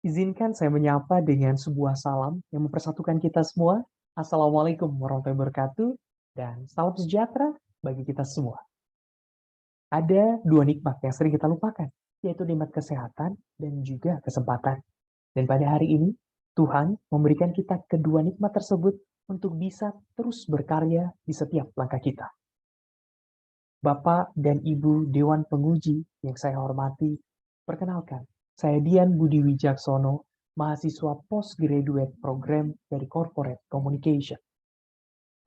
Izinkan saya menyapa dengan sebuah salam yang mempersatukan kita semua. Assalamualaikum warahmatullahi wabarakatuh, dan salam sejahtera bagi kita semua. Ada dua nikmat yang sering kita lupakan, yaitu nikmat kesehatan dan juga kesempatan. Dan pada hari ini, Tuhan memberikan kita kedua nikmat tersebut untuk bisa terus berkarya di setiap langkah kita. Bapak dan Ibu Dewan Penguji yang saya hormati, perkenalkan, saya Dian Budi Wijaksono, mahasiswa postgraduate program dari Corporate Communication.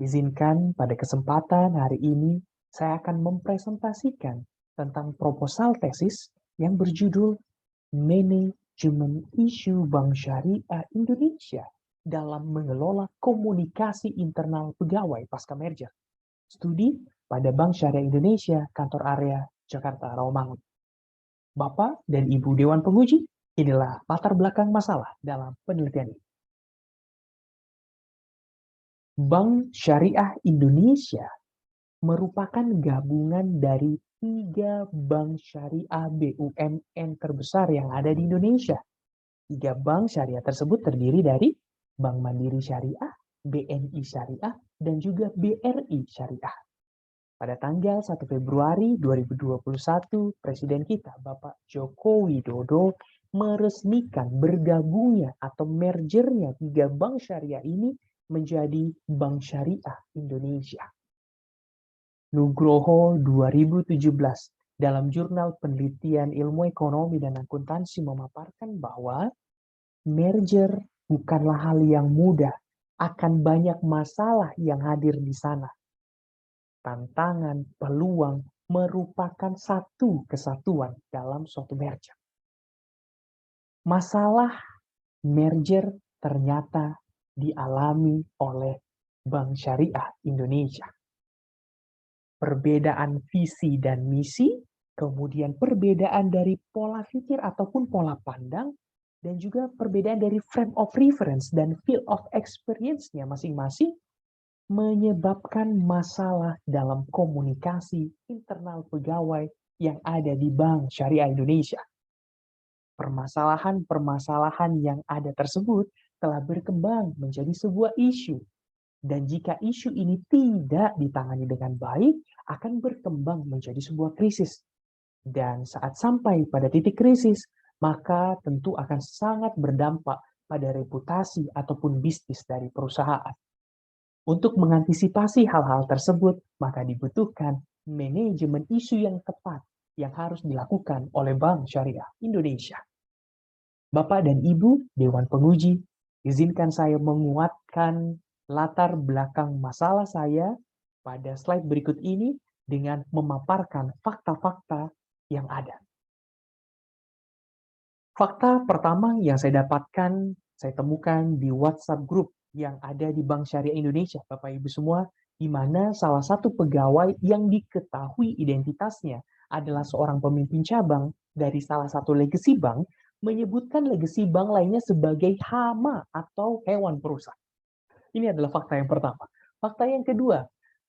Izinkan pada kesempatan hari ini, saya akan mempresentasikan tentang proposal tesis yang berjudul Manajemen Isu Bank Syariah Indonesia dalam mengelola komunikasi internal pegawai pasca merger. Studi pada Bank Syariah Indonesia, kantor area Jakarta Rawamangun. Bapak dan Ibu Dewan Penguji, inilah latar belakang masalah dalam penelitian ini. Bank Syariah Indonesia merupakan gabungan dari 3 bank syariah BUMN terbesar yang ada di Indonesia. 3 bank syariah tersebut terdiri dari Bank Mandiri Syariah, BNI Syariah, dan juga BRI Syariah. Pada tanggal 1 Februari 2021, Presiden kita, Bapak Joko Widodo, meresmikan bergabungnya atau mergernya 3 bank syariah ini menjadi Bank Syariah Indonesia. Nugroho 2017 dalam jurnal penelitian ilmu ekonomi dan akuntansi memaparkan bahwa merger bukanlah hal yang mudah, akan banyak masalah yang hadir di sana. Tantangan, peluang merupakan satu kesatuan dalam suatu merger. Masalah merger ternyata dialami oleh Bank Syariah Indonesia. Perbedaan visi dan misi, kemudian perbedaan dari pola pikir ataupun pola pandang, dan juga perbedaan dari frame of reference dan field of experience-nya masing-masing, menyebabkan masalah dalam komunikasi internal pegawai yang ada di Bank Syariah Indonesia. Permasalahan-permasalahan yang ada tersebut telah berkembang menjadi sebuah isu. Dan jika isu ini tidak ditangani dengan baik, akan berkembang menjadi sebuah krisis. Dan saat sampai pada titik krisis, maka tentu akan sangat berdampak pada reputasi ataupun bisnis dari perusahaan. Untuk mengantisipasi hal-hal tersebut, maka dibutuhkan manajemen isu yang tepat yang harus dilakukan oleh Bank Syariah Indonesia. Bapak dan Ibu Dewan Penguji, izinkan saya menguatkan latar belakang masalah saya pada slide berikut ini dengan memaparkan fakta-fakta yang ada. Fakta pertama yang saya dapatkan, saya temukan di WhatsApp group yang ada di Bank Syariah Indonesia, Bapak Ibu semua, di mana salah satu pegawai yang diketahui identitasnya adalah seorang pemimpin cabang dari salah satu legacy bank, menyebutkan legacy bank lainnya sebagai hama atau hewan perusak. Ini adalah fakta yang pertama. Fakta yang kedua,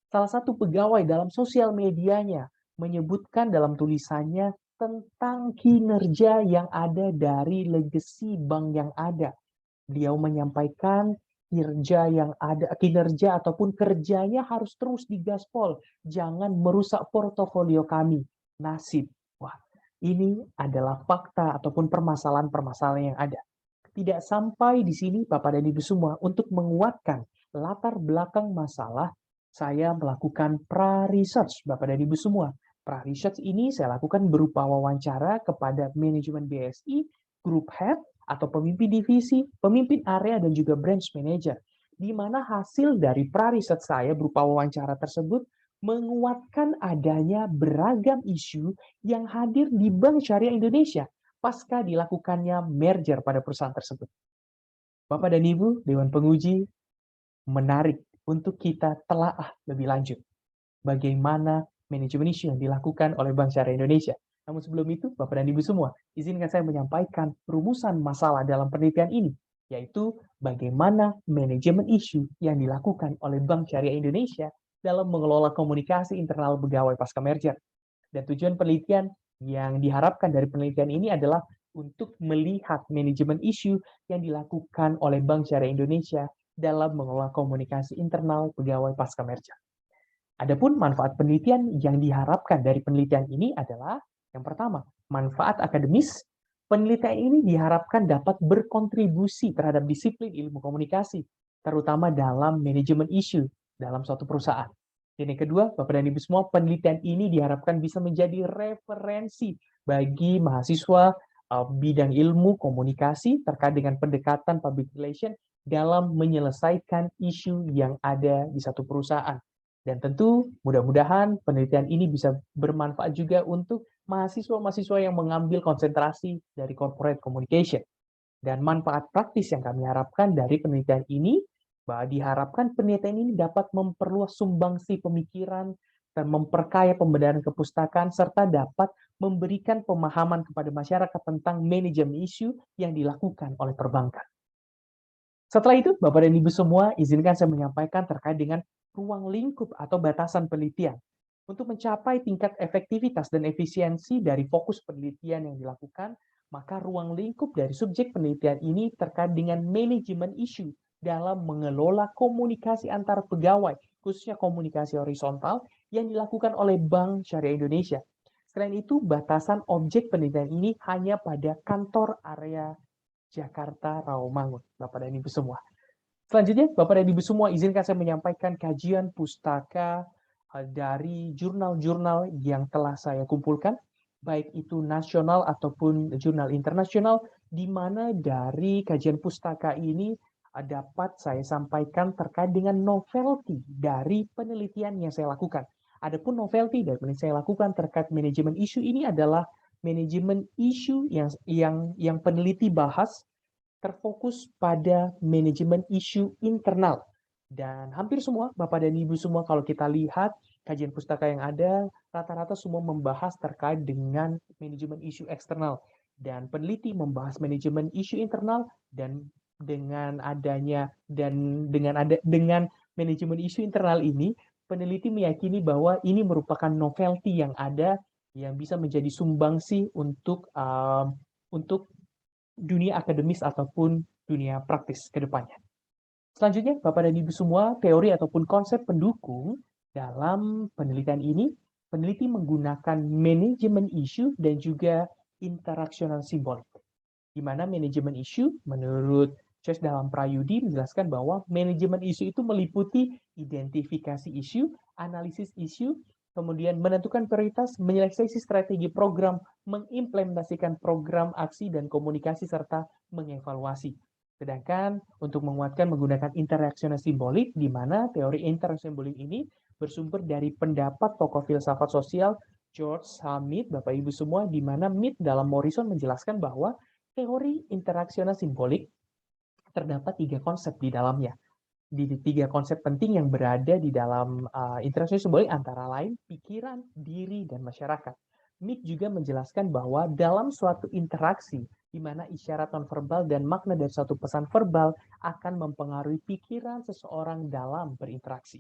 salah satu pegawai dalam sosial medianya menyebutkan dalam tulisannya tentang kinerja yang ada dari legacy bank yang ada. Beliau menyampaikan kinerja ataupun kerjanya harus terus digaspol, jangan merusak portofolio kami. Nasib. Wah, ini adalah fakta ataupun permasalahan-permasalahan yang ada. Tidak sampai di sini Bapak dan Ibu semua, untuk menguatkan latar belakang masalah, saya melakukan pra-research Bapak dan Ibu semua. Pra-research ini saya lakukan berupa wawancara kepada manajemen BSI, group head, atau pemimpin divisi, pemimpin area, dan juga branch manager. Di mana hasil dari pra-research saya berupa wawancara tersebut menguatkan adanya beragam isu yang hadir di Bank Syariah Indonesia pasca dilakukannya merger pada perusahaan tersebut. Bapak dan Ibu Dewan Penguji, menarik untuk kita telaah lebih lanjut bagaimana manajemen isu yang dilakukan oleh Bank Syariah Indonesia. Namun sebelum itu, Bapak dan Ibu semua, izinkan saya menyampaikan rumusan masalah dalam penelitian ini, yaitu bagaimana manajemen isu yang dilakukan oleh Bank Syariah Indonesia dalam mengelola komunikasi internal pegawai pasca merger. Dan tujuan penelitian yang diharapkan dari penelitian ini adalah untuk melihat manajemen isu yang dilakukan oleh Bank Syariah Indonesia dalam mengelola komunikasi internal pegawai pasca merger. Adapun manfaat penelitian yang diharapkan dari penelitian ini adalah yang pertama, manfaat akademis. Penelitian ini diharapkan dapat berkontribusi terhadap disiplin ilmu komunikasi, terutama dalam manajemen isu dalam suatu perusahaan. Dan yang kedua, Bapak dan Ibu semua, penelitian ini diharapkan bisa menjadi referensi bagi mahasiswa bidang ilmu komunikasi terkait dengan pendekatan public relation dalam menyelesaikan isu yang ada di satu perusahaan. Dan tentu mudah-mudahan penelitian ini bisa bermanfaat juga untuk mahasiswa-mahasiswa yang mengambil konsentrasi dari corporate communication. Dan manfaat praktis yang kami harapkan dari penelitian ini, bahwa diharapkan penelitian ini dapat memperluas sumbangsi pemikiran dan memperkaya pembenaran kepustakaan, serta dapat memberikan pemahaman kepada masyarakat tentang manajemen isu yang dilakukan oleh perbankan. Setelah itu, Bapak dan Ibu semua, izinkan saya menyampaikan terkait dengan ruang lingkup atau batasan penelitian. Untuk mencapai tingkat efektivitas dan efisiensi dari fokus penelitian yang dilakukan, maka ruang lingkup dari subjek penelitian ini terkait dengan manajemen isu dalam mengelola komunikasi antar pegawai, khususnya komunikasi horizontal yang dilakukan oleh Bank Syariah Indonesia. Selain itu, batasan objek penelitian ini hanya pada kantor area Jakarta Rawamangun, Bapak dan Ibu semua. Selanjutnya, Bapak dan Ibu semua, izinkan saya menyampaikan kajian pustaka dari jurnal-jurnal yang telah saya kumpulkan, baik itu nasional ataupun jurnal internasional, di mana dari kajian pustaka ini dapat saya sampaikan terkait dengan novelty dari penelitian yang saya lakukan. Adapun novelty dari penelitian saya lakukan terkait manajemen isu ini adalah manajemen isu yang peneliti bahas terfokus pada manajemen isu internal. Dan hampir semua, Bapak dan Ibu semua, kalau kita lihat kajian pustaka yang ada, rata-rata semua membahas terkait dengan manajemen isu eksternal. Dan peneliti membahas manajemen isu internal, dan dengan manajemen isu internal ini, peneliti meyakini bahwa ini merupakan novelty yang ada yang bisa menjadi sumbangsi untuk dunia akademis ataupun dunia praktis ke depannya. Selanjutnya, Bapak dan Ibu semua, teori ataupun konsep pendukung dalam penelitian ini, peneliti menggunakan manajemen isu dan juga interaksional simbolik. Di mana manajemen isu, menurut Chess dalam Prayudi, menjelaskan bahwa manajemen isu itu meliputi identifikasi isu, analisis isu, kemudian menentukan prioritas, menyeleksi strategi program, mengimplementasikan program aksi dan komunikasi, serta mengevaluasi. Sedangkan untuk menguatkan menggunakan interaksional simbolik, di mana teori interaksional simbolik ini bersumber dari pendapat tokoh filsafat sosial George Hamid, Bapak Ibu semua, di mana Mead dalam Morrison menjelaskan bahwa teori interaksional simbolik terdapat 3 konsep di dalamnya. Di 3 konsep penting yang berada di dalam interaksi simbolik antara lain pikiran, diri, dan masyarakat. Mead juga menjelaskan bahwa dalam suatu interaksi di mana isyarat nonverbal dan makna dari suatu pesan verbal akan mempengaruhi pikiran seseorang dalam berinteraksi.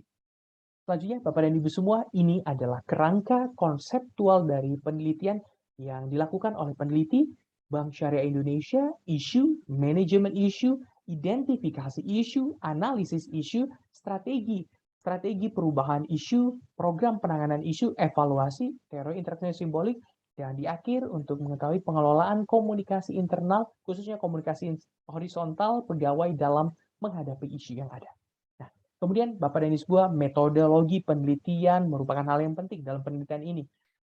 Selanjutnya, Bapak dan Ibu semua, ini adalah kerangka konseptual dari penelitian yang dilakukan oleh peneliti Bank Syariah Indonesia, isu, manajemen isu, identifikasi isu, analisis isu, strategi perubahan isu, program penanganan isu, evaluasi, teori interaksi simbolik, dan di akhir untuk mengetahui pengelolaan komunikasi internal, khususnya komunikasi horizontal pegawai dalam menghadapi isu yang ada. Nah, kemudian Bapak dan Ibu semua, metodologi penelitian merupakan hal yang penting dalam penelitian ini,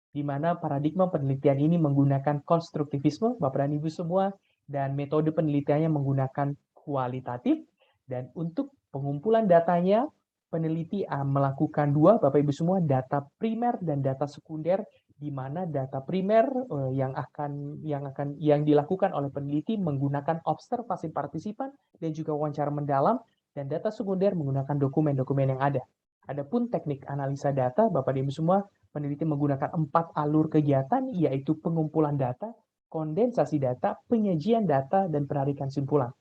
di mana paradigma penelitian ini menggunakan konstruktivisme, Bapak dan Ibu semua, dan metode penelitiannya menggunakan kualitatif, dan untuk pengumpulan datanya, peneliti melakukan 2, Bapak Ibu semua, data primer dan data sekunder, di mana data primer yang dilakukan oleh peneliti menggunakan observasi partisipan dan juga wawancara mendalam, dan data sekunder menggunakan dokumen-dokumen yang ada. Adapun teknik analisa data, Bapak dan Ibu semua, peneliti menggunakan 4 alur kegiatan, yaitu pengumpulan data, kondensasi data, penyajian data, dan penarikan simpulan.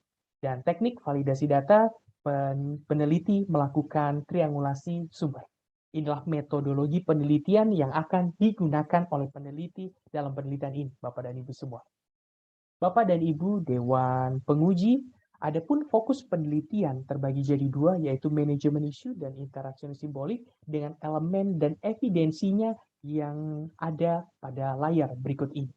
Dan teknik validasi data, peneliti melakukan triangulasi sumber. Inilah metodologi penelitian yang akan digunakan oleh peneliti dalam penelitian ini, Bapak dan Ibu semua. Bapak dan Ibu Dewan Penguji, adapun fokus penelitian terbagi jadi dua, yaitu manajemen isu dan interaksi simbolik dengan elemen dan evidensinya yang ada pada layar berikut ini.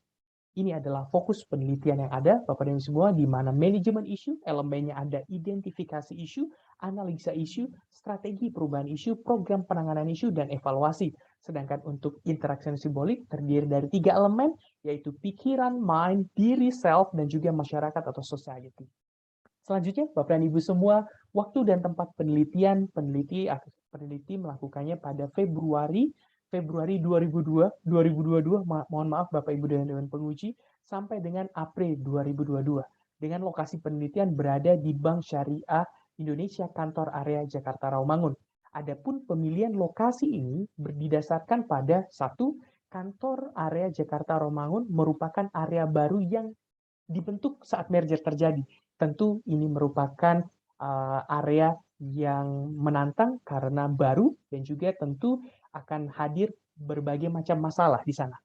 Ini adalah fokus penelitian yang ada, Bapak dan Ibu semua, di mana manajemen isu, elemennya ada identifikasi isu, analisa isu, strategi perubahan isu, program penanganan isu, dan evaluasi. Sedangkan untuk interaksi simbolik terdiri dari 3 elemen, yaitu pikiran, mind, diri, self, dan juga masyarakat atau society. Selanjutnya, Bapak dan Ibu semua, waktu dan tempat penelitian, peneliti melakukannya pada Februari 2022, mohon maaf Bapak Ibu dan Dewan Penguji, sampai dengan April 2022. Dengan lokasi penelitian berada di Bank Syariah Indonesia Kantor Area Jakarta Rawamangun. Adapun pemilihan lokasi ini berdasarkan pada satu, Kantor Area Jakarta Rawamangun merupakan area baru yang dibentuk saat merger terjadi. Tentu ini merupakan area yang menantang karena baru dan juga tentu akan hadir berbagai macam masalah di sana.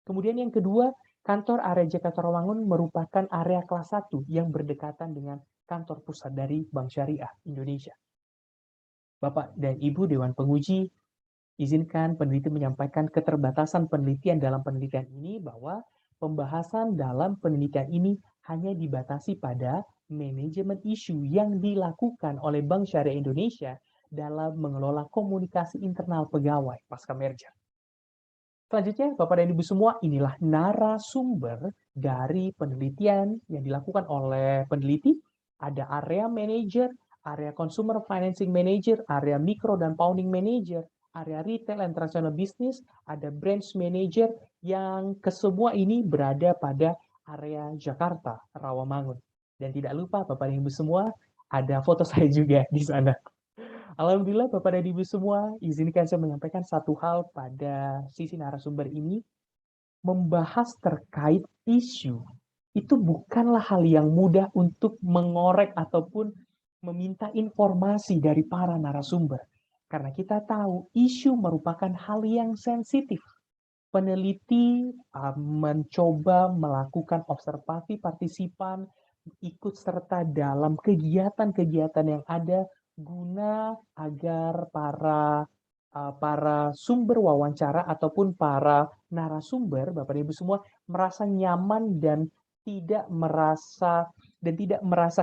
Kemudian yang kedua, kantor area Jakarta Rawamangun merupakan area kelas 1 yang berdekatan dengan kantor pusat dari Bank Syariah Indonesia. Bapak dan Ibu Dewan Penguji, izinkan peneliti menyampaikan keterbatasan penelitian dalam penelitian ini bahwa pembahasan dalam penelitian ini hanya dibatasi pada manajemen isu yang dilakukan oleh Bank Syariah Indonesia dalam mengelola komunikasi internal pegawai pasca merger. Selanjutnya, Bapak dan Ibu semua, inilah narasumber dari penelitian yang dilakukan oleh peneliti. Ada area manager, area consumer financing manager, area micro dan pounding manager, area retail and transactional business, ada branch manager yang kesemua ini berada pada area Jakarta, Rawamangun. Dan tidak lupa Bapak dan Ibu semua, ada foto saya juga di sana. Alhamdulillah Bapak dan Ibu semua, izinkan saya menyampaikan satu hal pada sisi narasumber ini, membahas terkait isu. Itu bukanlah hal yang mudah untuk mengorek ataupun meminta informasi dari para narasumber. Karena kita tahu isu merupakan hal yang sensitif. Peneliti mencoba melakukan observasi partisipan, ikut serta dalam kegiatan-kegiatan yang ada guna agar para sumber wawancara ataupun para narasumber, Bapak Ibu semua, merasa nyaman dan tidak merasa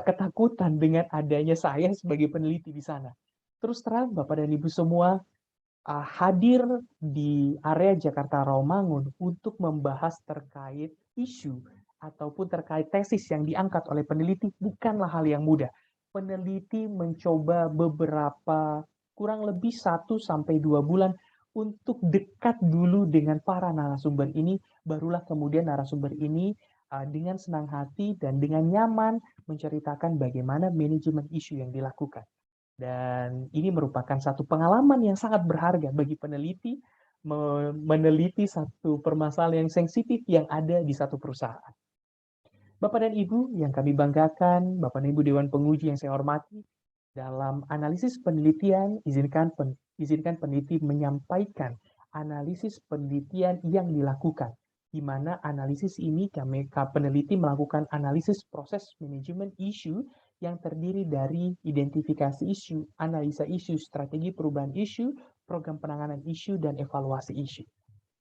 ketakutan dengan adanya saya sebagai peneliti di sana. Terus terang, Bapak dan Ibu semua, hadir di area Jakarta Rawamangun untuk membahas terkait isu ataupun terkait tesis yang diangkat oleh peneliti bukanlah hal yang mudah. Peneliti mencoba beberapa kurang lebih 1 sampai 2 bulan untuk dekat dulu dengan para narasumber ini, barulah kemudian narasumber ini dengan senang hati dan dengan nyaman menceritakan bagaimana manajemen isu yang dilakukan. Dan ini merupakan satu pengalaman yang sangat berharga bagi peneliti meneliti satu permasalahan yang sensitif yang ada di satu perusahaan. Bapak dan Ibu yang kami banggakan, Bapak dan Ibu Dewan Penguji yang saya hormati, dalam analisis penelitian, izinkan peneliti menyampaikan analisis penelitian yang dilakukan, di mana analisis ini peneliti melakukan analisis proses manajemen isu yang terdiri dari identifikasi isu, analisa isu, strategi perubahan isu, program penanganan isu, dan evaluasi isu.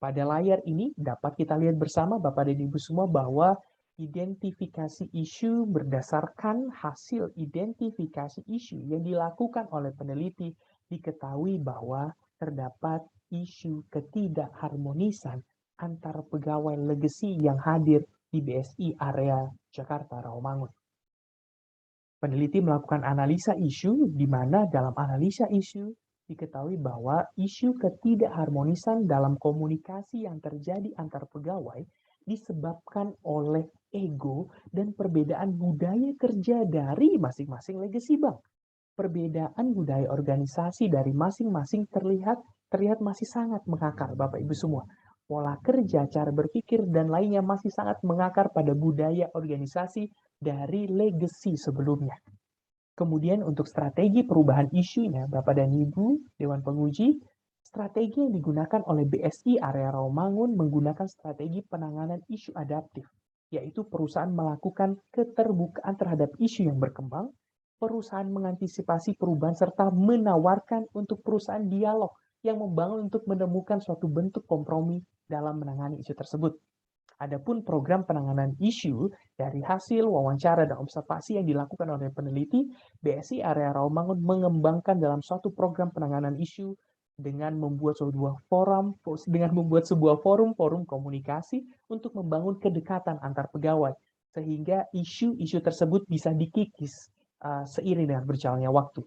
Pada layar ini dapat kita lihat bersama Bapak dan Ibu semua bahwa identifikasi isu berdasarkan hasil identifikasi isu yang dilakukan oleh peneliti diketahui bahwa terdapat isu ketidakharmonisan antara pegawai legacy yang hadir di BSI area Jakarta Rawamangun. Peneliti melakukan analisa isu di mana dalam analisa isu diketahui bahwa isu ketidakharmonisan dalam komunikasi yang terjadi antar pegawai disebabkan oleh ego dan perbedaan budaya kerja dari masing-masing legacy bank. Perbedaan budaya organisasi dari masing-masing terlihat masih sangat mengakar, Bapak Ibu semua. Pola kerja, cara berpikir, dan lainnya masih sangat mengakar pada budaya organisasi dari legacy sebelumnya. Kemudian untuk strategi perubahan isunya, Bapak dan Ibu Dewan Penguji, strategi yang digunakan oleh BSI area Rawamangun menggunakan strategi penanganan isu adaptif. yaitu perusahaan melakukan keterbukaan terhadap isu yang berkembang, perusahaan mengantisipasi perubahan serta menawarkan untuk perusahaan dialog yang membangun untuk menemukan suatu bentuk kompromi dalam menangani isu tersebut. Adapun program penanganan isu dari hasil wawancara dan observasi yang dilakukan oleh peneliti, BSI Area Rawamangun mengembangkan dalam suatu program penanganan isu dengan membuat sebuah forum komunikasi untuk membangun kedekatan antar pegawai sehingga isu-isu tersebut bisa dikikis seiring dengan berjalannya waktu.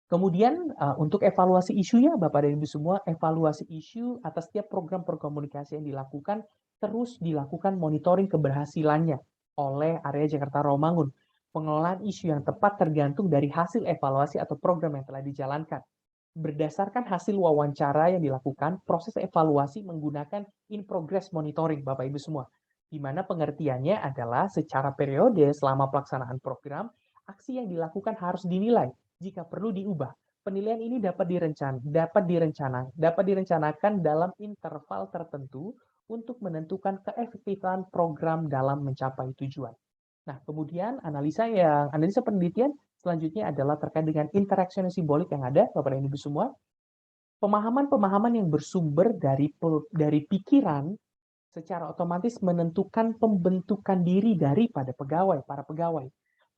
Kemudian untuk evaluasi isunya, Bapak dan Ibu semua, evaluasi isu atas setiap program perkomunikasi yang dilakukan terus dilakukan monitoring keberhasilannya oleh area Jakarta Rawamangun. Pengelolaan isu yang tepat tergantung dari hasil evaluasi atau program yang telah dijalankan. Berdasarkan hasil wawancara yang dilakukan, proses evaluasi menggunakan in-progress monitoring, Bapak Ibu semua, di mana pengertiannya adalah secara periode selama pelaksanaan program, aksi yang dilakukan harus dinilai. Jika perlu diubah, penilaian ini dapat direncanakan dalam interval tertentu untuk menentukan keefektifan program dalam mencapai tujuan. Nah, kemudian analisa penelitian selanjutnya adalah terkait dengan interaksi simbolik yang ada, Bapak dan Ibu semua. Pemahaman-pemahaman yang bersumber dari pikiran secara otomatis menentukan pembentukan diri daripada para pegawai.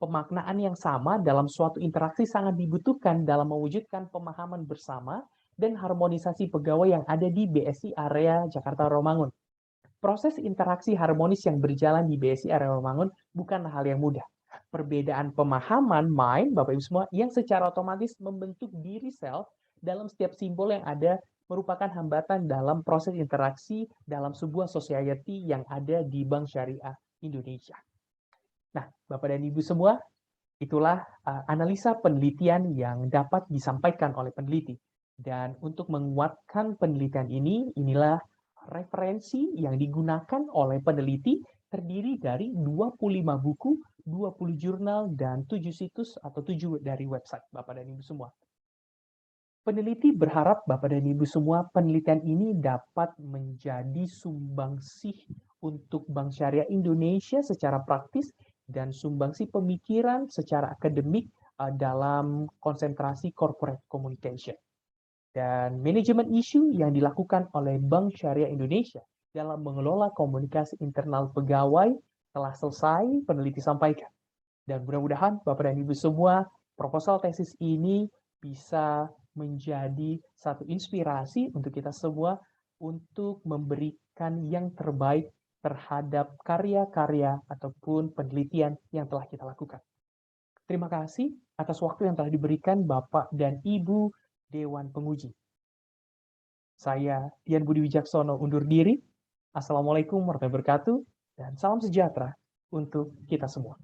Pemaknaan yang sama dalam suatu interaksi sangat dibutuhkan dalam mewujudkan pemahaman bersama dan harmonisasi pegawai yang ada di BSI Area Jakarta Rawamangun. Proses interaksi harmonis yang berjalan di BSI Area Rawamangun bukanlah hal yang mudah. Perbedaan pemahaman mind, Bapak Ibu semua, yang secara otomatis membentuk diri self dalam setiap simbol yang ada merupakan hambatan dalam proses interaksi dalam sebuah society yang ada di Bank Syariah Indonesia. Nah, Bapak dan Ibu semua, itulah analisa penelitian yang dapat disampaikan oleh peneliti. Dan untuk menguatkan penelitian ini, inilah referensi yang digunakan oleh peneliti terdiri dari 25 buku, 20 jurnal, dan 7 situs atau 7 dari website Bapak dan Ibu semua. Peneliti berharap Bapak dan Ibu semua penelitian ini dapat menjadi sumbangsih untuk Bank Syariah Indonesia secara praktis dan sumbangsi pemikiran secara akademik dalam konsentrasi corporate communication. Dan manajemen isu yang dilakukan oleh Bank Syariah Indonesia dalam mengelola komunikasi internal pegawai telah selesai peneliti sampaikan. Dan mudah-mudahan Bapak dan Ibu semua, proposal tesis ini bisa menjadi satu inspirasi untuk kita semua untuk memberikan yang terbaik terhadap karya-karya ataupun penelitian yang telah kita lakukan. Terima kasih atas waktu yang telah diberikan Bapak dan Ibu Dewan Penguji. Saya Dian Budi Wijaksono undur diri. Assalamualaikum warahmatullahi wabarakatuh dan salam sejahtera untuk kita semua.